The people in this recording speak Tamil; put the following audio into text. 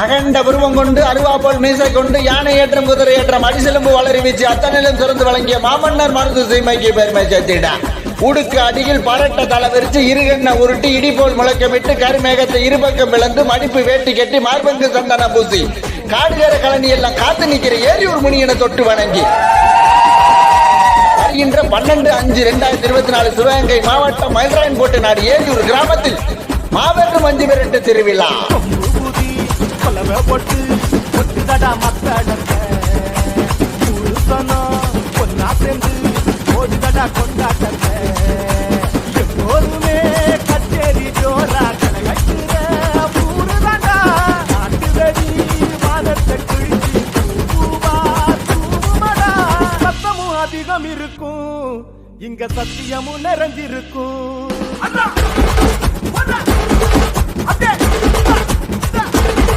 அகண்ட புருவம் கொண்டு அருவாப்போல் மீசை கொண்டு யானை ஏற்றம் குதிரை ஏற்றம் அடிசிலம்பு வளரி வீச்சு அத்தனையிலும் சிறந்து வழங்கிய மாமன்னர் மருது சீமைக்கு பெருமை சேர்த்திட உடுக்கு அடியில் பரட்ட தலை விரிச்சு இருகண்ண உருட்டி இடிபோல் முழக்கமிட்டு கருமேகத்தை இருபக்கம் விளந்து மடிப்பு வேட்டி கட்டி மார்பங்கு சந்தன பூசி காடுகர கலனி எல்லாம் காத்து நிக்கிற ஏரியூர் முனியனை தொட்டு வணங்கி வருகின்ற 12/5/2024 சிவகங்கை மாவட்டம் மயில்ராயன்கோட்டை நாடு ஏரியூர் கிராமத்தில் மாபெரும் மஞ்சு விரட்டு திருவிழா. அதிகம் இருக்கும் இங்க சத்தியமும் நிறைஞ்சிருக்கும்.